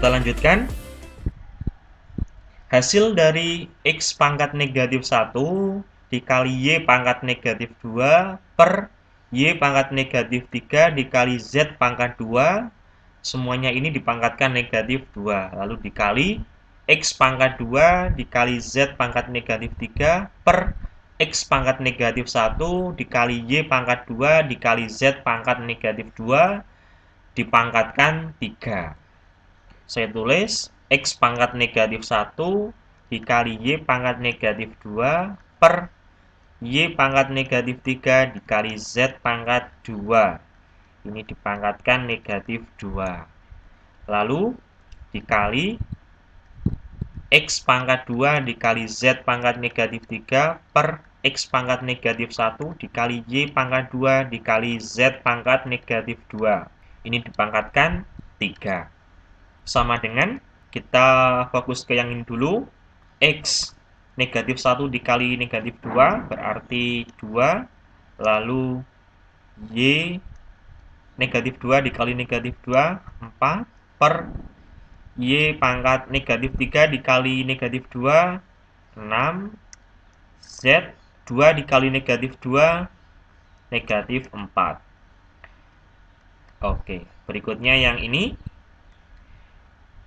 Kita lanjutkan. Hasil dari X pangkat negatif 1 dikali Y pangkat negatif 2 per Y pangkat negatif 3 dikali Z pangkat 2. Semuanya ini dipangkatkan negatif 2. Lalu dikali X pangkat 2 dikali Z pangkat negatif 3 per X pangkat negatif 1 dikali Y pangkat 2 dikali Z pangkat negatif 2 dipangkatkan 3. Saya tulis X pangkat negatif 1 dikali Y pangkat negatif 2 per Y pangkat negatif 3 dikali Z pangkat 2. Ini dipangkatkan negatif 2. Lalu dikali X pangkat 2 dikali Z pangkat negatif 3 per X pangkat negatif 1 dikali Y pangkat 2 dikali Z pangkat negatif 2. Ini dipangkatkan 3. Sama dengan, kita fokus ke yang ini dulu. X negatif 1 dikali negatif 2 berarti 2. Lalu Y negatif 2 dikali negatif 2, 4 per Y pangkat negatif 3 dikali negatif 2, 6. Z 2 dikali negatif 2, negatif 4. Oke, berikutnya yang ini.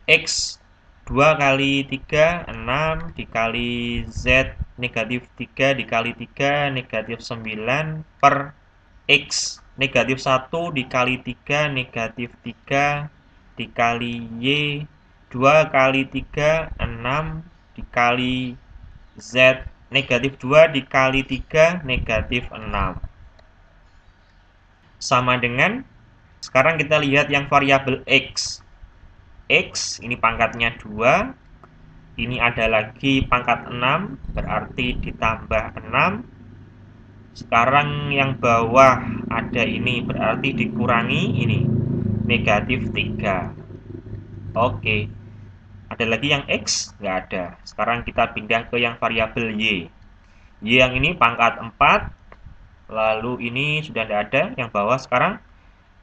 X 2 kali 3, 6 dikali Z negatif 3 dikali 3, negatif 9 per X negatif 1 dikali 3, negatif 3 dikali Y 2 kali 3, 6 dikali Z negatif 2 dikali 3, negatif 6. Sama dengan, sekarang kita lihat yang variabel X. X ini pangkatnya 2. Ini ada lagi pangkat 6, berarti ditambah 6. Sekarang yang bawah ada ini, berarti dikurangi ini, negatif 3. Oke, ada lagi yang X? Nggak ada. Sekarang kita pindah ke yang variabel Y. Y yang ini pangkat 4, lalu ini sudah tidak ada, yang bawah sekarang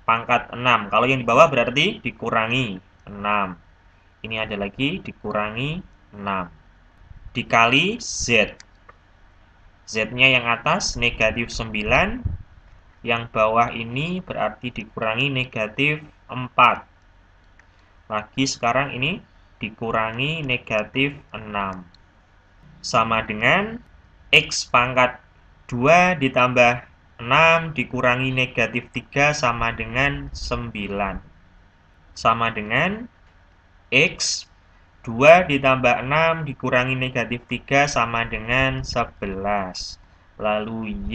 pangkat 6. Kalau yang di bawah berarti dikurangi 6. Ini ada lagi dikurangi 6. Dikali Z. Z-nya yang atas negatif 9. Yang bawah ini berarti dikurangi negatif 4. Lagi sekarang ini dikurangi negatif 6. Sama dengan X pangkat 2 ditambah 6 dikurangi negatif 3 sama dengan 9. Sama dengan X 2 ditambah 6 dikurangi negatif 3 sama dengan 11. Lalu Y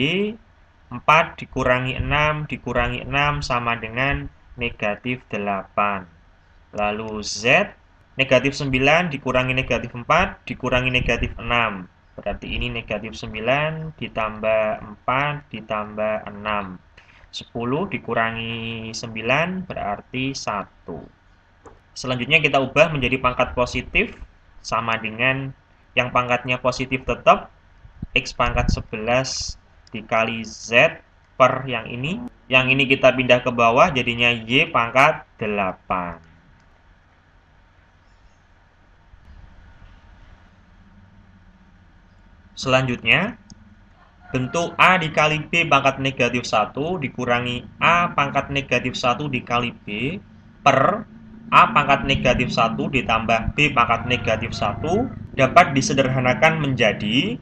4 dikurangi 6 dikurangi 6 sama dengan negatif 8. Lalu Z negatif 9 dikurangi negatif 4 dikurangi negatif 6. Berarti ini negatif 9 ditambah 4 ditambah 6. 10 dikurangi 9 berarti 1. Selanjutnya kita ubah menjadi pangkat positif, sama dengan yang pangkatnya positif tetap, X pangkat 11 dikali Z per yang ini. Yang ini kita pindah ke bawah, jadinya Y pangkat 8. Selanjutnya, bentuk A dikali B pangkat negatif 1 dikurangi A pangkat negatif 1 dikali B per A pangkat negatif 1 ditambah B pangkat negatif 1 dapat disederhanakan menjadi,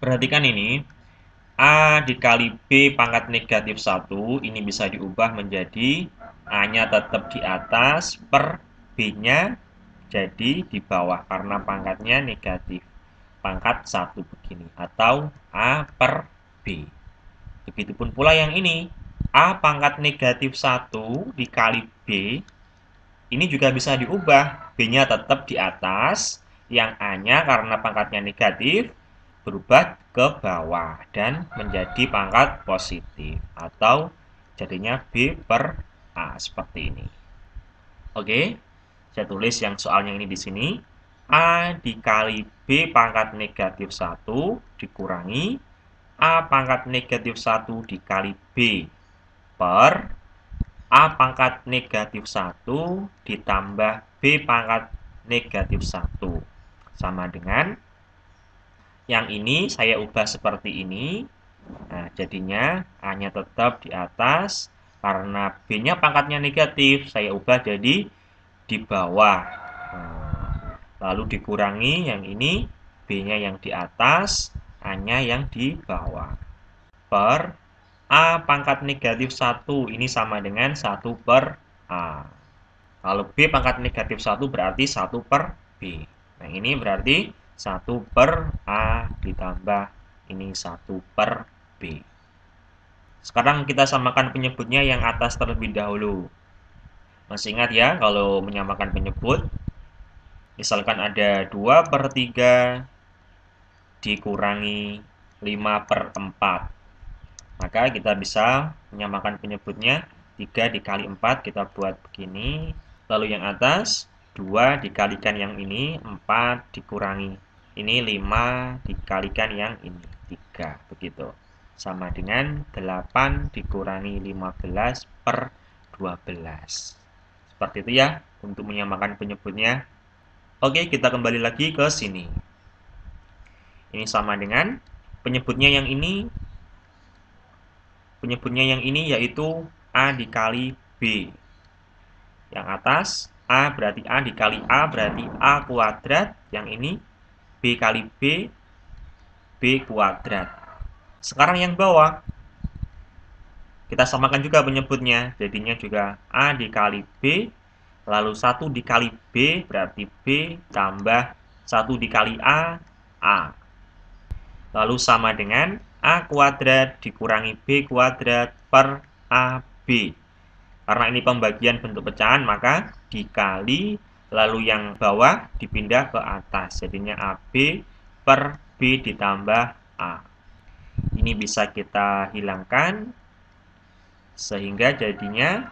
perhatikan ini, A dikali B pangkat negatif 1, ini bisa diubah menjadi A-nya tetap di atas per B-nya jadi di bawah karena pangkatnya negatif. Pangkat 1 begini, atau A per B. Begitupun pula yang ini, A pangkat negatif 1 dikali B, ini juga bisa diubah, B-nya tetap di atas, yang A-nya karena pangkatnya negatif, berubah ke bawah dan menjadi pangkat positif, atau jadinya B per A, seperti ini. Oke, saya tulis yang soalnya ini di sini. A dikali B pangkat negatif 1 dikurangi A pangkat negatif 1 dikali B per A pangkat negatif 1 ditambah B pangkat negatif 1. Sama dengan yang ini saya ubah seperti ini. Nah, jadinya A-nya tetap di atas. Karena B-nya pangkatnya negatif, saya ubah jadi di bawah. Nah, lalu dikurangi yang ini, B-nya yang di atas, A-nya yang di bawah. Per A pangkat negatif 1, ini sama dengan 1 per A. Kalau B pangkat negatif 1 berarti 1 per B. Nah, ini berarti 1 per A ditambah ini 1 per B. Sekarang kita samakan penyebutnya yang atas terlebih dahulu. Masih ingat ya, kalau menyamakan penyebut, misalkan ada 2 per 3 dikurangi 5 per 4. Maka kita bisa menyamakan penyebutnya 3 dikali 4 kita buat begini. Lalu yang atas 2 dikalikan yang ini 4 dikurangi ini 5 dikalikan yang ini 3 begitu. Sama dengan 8 dikurangi 15 per 12. Seperti itu ya untuk menyamakan penyebutnya. Oke, kita kembali lagi ke sini. Ini sama dengan penyebutnya yang ini. Penyebutnya yang ini yaitu A dikali B. Yang atas A berarti A dikali A berarti A kuadrat. Yang ini B kali B, B kuadrat. Sekarang yang bawah kita samakan juga penyebutnya. Jadinya juga A dikali B. Lalu 1 dikali B berarti B tambah 1 dikali A, A. Lalu sama dengan A kuadrat dikurangi B kuadrat per AB. Karena ini pembagian bentuk pecahan, maka dikali, lalu yang bawah dipindah ke atas. Jadinya AB per B ditambah A. Ini bisa kita hilangkan, sehingga jadinya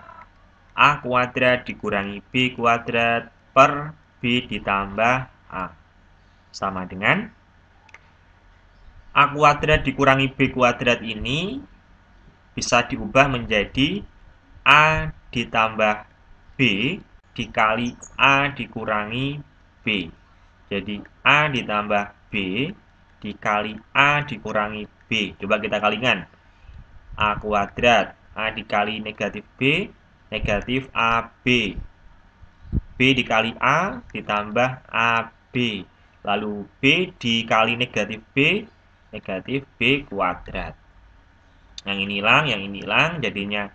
A kuadrat dikurangi B kuadrat per B ditambah A. Sama dengan A kuadrat dikurangi B kuadrat ini bisa diubah menjadi A ditambah B dikali A dikurangi B. Jadi A ditambah B dikali A dikurangi B. Coba kita kalikan. A kuadrat A dikali negatif B, negatif AB. B dikali A ditambah AB. Lalu B dikali negatif B, negatif B kuadrat. Yang ini hilang, jadinya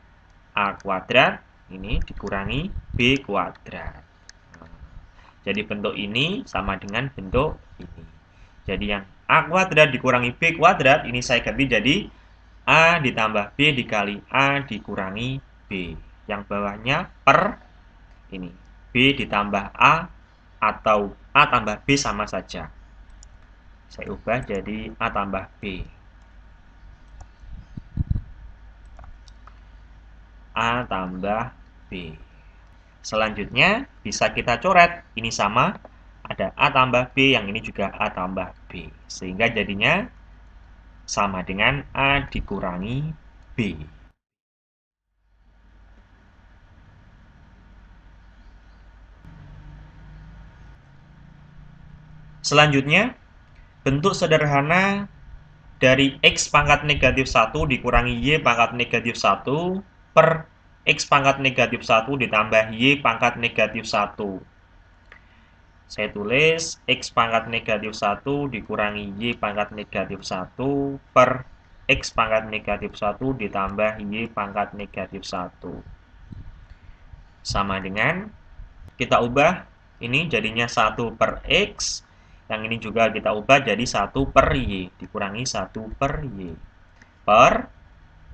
A kuadrat ini dikurangi B kuadrat. Jadi bentuk ini sama dengan bentuk ini. Jadi yang A kuadrat dikurangi B kuadrat ini saya ganti jadi A ditambah B dikali A dikurangi B. Yang bawahnya per ini B ditambah A atau A tambah B sama saja. Saya ubah jadi A tambah B. A tambah B. Selanjutnya bisa kita coret. Ini sama, ada A tambah B, yang ini juga A tambah B. Sehingga jadinya sama dengan A dikurangi B. Selanjutnya, bentuk sederhana dari X pangkat negatif 1 dikurangi Y pangkat negatif 1 per X pangkat negatif 1 ditambah Y pangkat negatif 1. Saya tulis X pangkat negatif 1 dikurangi Y pangkat negatif 1 per X pangkat negatif 1 ditambah Y pangkat negatif 1. Sama dengan, kita ubah, ini jadinya 1 per X. Yang ini juga kita ubah jadi 1 per Y, dikurangi 1 per Y. Per,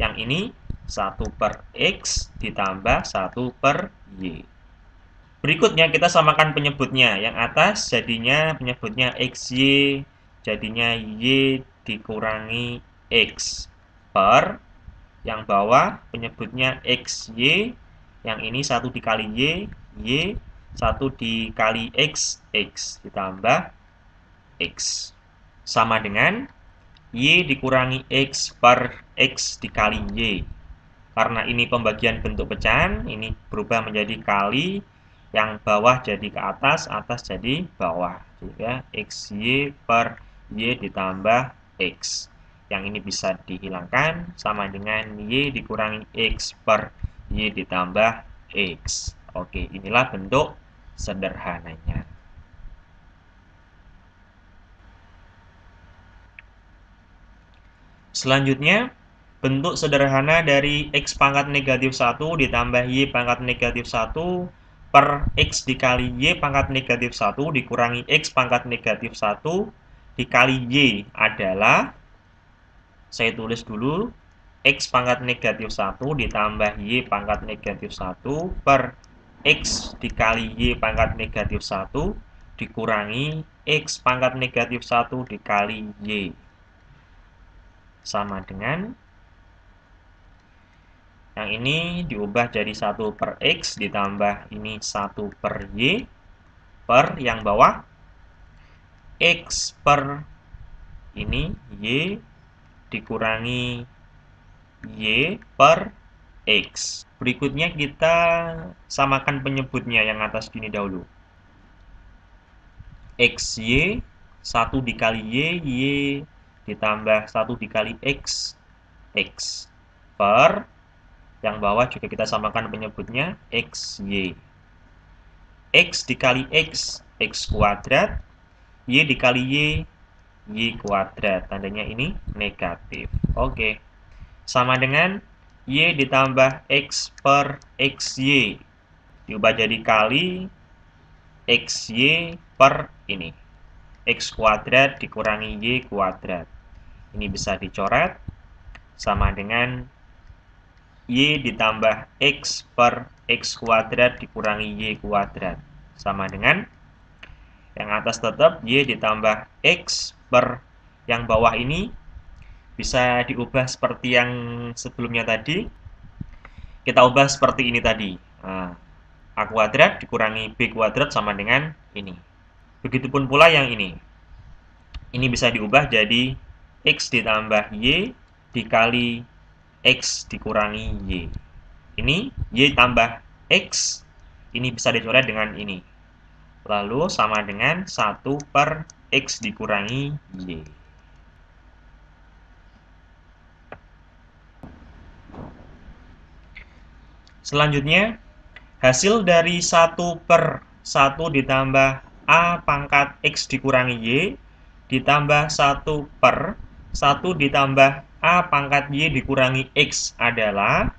yang ini 1 per X ditambah 1 per Y. Berikutnya kita samakan penyebutnya. Yang atas jadinya penyebutnya XY, jadinya Y dikurangi X. Per, yang bawah penyebutnya XY, yang ini 1 dikali Y, 1 dikali X ditambah X. Sama dengan Y dikurangi X per X dikali Y. Karena ini pembagian bentuk pecahan, ini berubah menjadi kali, yang bawah jadi ke atas, atas jadi bawah. Ya, XY per Y ditambah X. Yang ini bisa dihilangkan, sama dengan Y dikurangi X per Y ditambah X. Oke, inilah bentuk sederhananya. Selanjutnya, bentuk sederhana dari X pangkat negatif 1 ditambah Y pangkat negatif 1 per X dikali Y pangkat negatif 1 dikurangi X pangkat negatif 1 dikali Y adalah, saya tulis dulu, X pangkat negatif 1 ditambah Y pangkat negatif 1 per X dikali Y pangkat negatif 1 dikurangi X pangkat negatif 1 dikali Y. Sama dengan yang ini diubah jadi 1 per X ditambah ini 1 per Y per yang bawah X per ini Y dikurangi Y per X. Berikutnya kita samakan penyebutnya yang atas gini dahulu. XY 1 dikali Y ditambah 1 dikali X per yang bawah juga kita samakan penyebutnya XY. X dikali X kuadrat, Y dikali Y kuadrat. Tandanya ini negatif. Oke. Sama dengan Y ditambah X per XY. Diubah jadi kali XY per ini. X kuadrat dikurangi Y kuadrat. Ini bisa dicoret. Sama dengan Y ditambah X per X kuadrat dikurangi Y kuadrat. Sama dengan yang atas tetap Y ditambah X per yang bawah ini bisa diubah seperti yang sebelumnya tadi. Kita ubah seperti ini tadi. Nah, A kuadrat dikurangi B kuadrat sama dengan ini. Begitupun pula yang ini. Ini bisa diubah jadi X ditambah Y dikali X dikurangi Y. Ini Y tambah X. Ini bisa dicoret dengan ini. Lalu sama dengan 1 per X dikurangi Y. Selanjutnya, hasil dari 1 per 1 ditambah A pangkat X dikurangi Y ditambah 1 per 1 ditambah A pangkat Y dikurangi X adalah,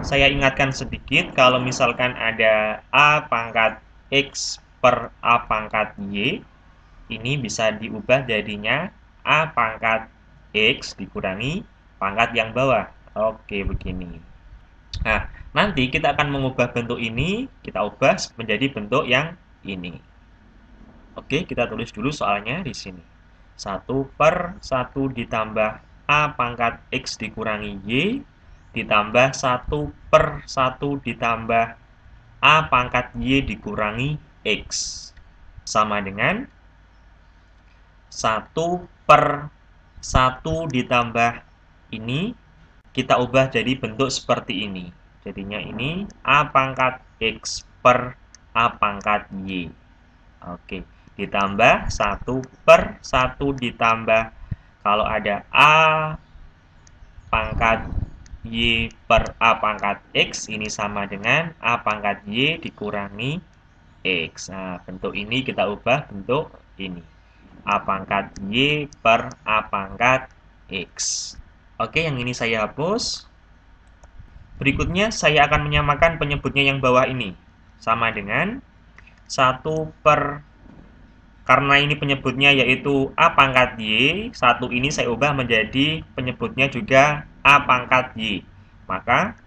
saya ingatkan sedikit, kalau misalkan ada A pangkat X per A pangkat Y, ini bisa diubah jadinya A pangkat X dikurangi pangkat yang bawah. Oke, begini. Nah, nanti kita akan mengubah bentuk ini, kita ubah menjadi bentuk yang ini. Oke, kita tulis dulu soalnya di sini. 1 per 1 ditambah A pangkat X dikurangi Y ditambah 1 per 1 ditambah A pangkat Y dikurangi X. Sama dengan 1 per 1 ditambah ini, kita ubah jadi bentuk seperti ini. Jadinya ini A pangkat X per A pangkat Y. Oke, ditambah 1 per 1 ditambah, kalau ada A pangkat Y per A pangkat X, ini sama dengan A pangkat Y dikurangi X. Nah, bentuk ini kita ubah bentuk ini. A pangkat Y per A pangkat X. Oke, yang ini saya hapus. Berikutnya, saya akan menyamakan penyebutnya yang bawah ini. Sama dengan 1 per, karena ini penyebutnya yaitu A pangkat Y, 1 ini saya ubah menjadi penyebutnya juga A pangkat Y. Maka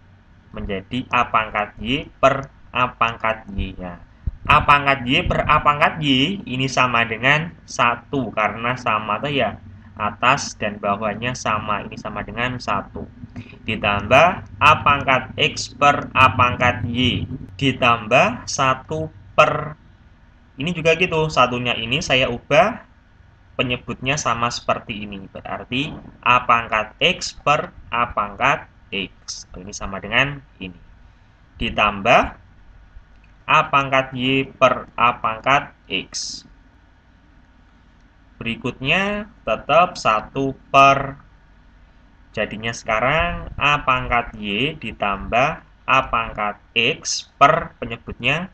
menjadi A pangkat Y per A pangkat Y. Ya. A pangkat Y per A pangkat Y ini sama dengan 1, karena sama tuh ya, atas dan bawahnya sama, ini sama dengan 1. Ditambah A pangkat X per A pangkat Y ditambah 1 per, ini juga gitu, satunya ini saya ubah penyebutnya sama seperti ini, berarti A pangkat X per A pangkat X. Ini sama dengan ini. Ditambah A pangkat Y per A pangkat X. Berikutnya tetap 1 per. Jadinya sekarang A pangkat Y ditambah A pangkat X per penyebutnya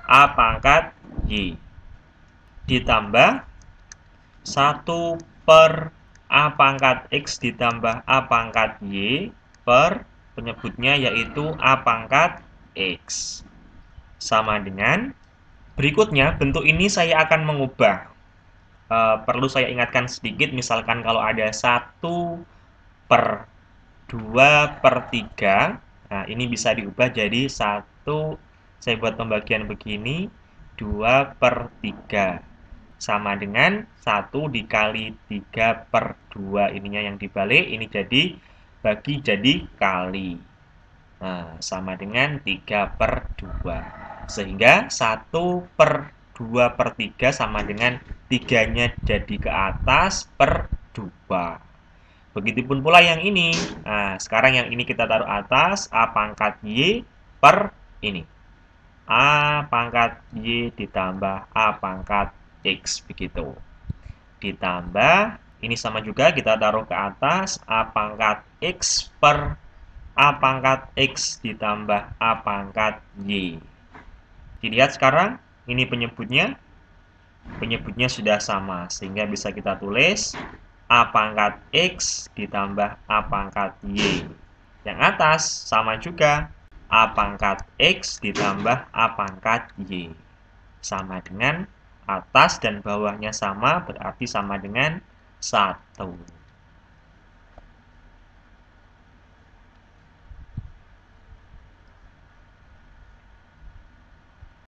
A pangkat Y. Ditambah 1 per A pangkat X ditambah A pangkat Y per penyebutnya yaitu A pangkat X. Sama dengan berikutnya, bentuk ini saya akan mengubah. Perlu saya ingatkan sedikit, misalkan kalau ada 1 per 2 per 3, nah ini bisa diubah jadi 1, saya buat pembagian begini, 2 per 3. Sama dengan 1 dikali 3 per 2. Ininya yang dibalik, ini jadi bagi jadi kali. Nah, sama dengan 3 per 2. Sehingga 1 per 2 per 3 sama dengan 3-nya jadi ke atas per 2. Begitupun pula yang ini. Nah, sekarang yang ini kita taruh atas, A pangkat Y per ini. A pangkat Y ditambah A pangkat X, begitu. Ditambah, ini sama juga kita taruh ke atas, A pangkat X per A pangkat X ditambah A pangkat Y. Dilihat sekarang, ini penyebutnya sudah sama, sehingga bisa kita tulis A pangkat X ditambah A pangkat Y. Yang atas sama juga, A pangkat X ditambah A pangkat Y. Sama dengan atas dan bawahnya sama, berarti sama dengan 1.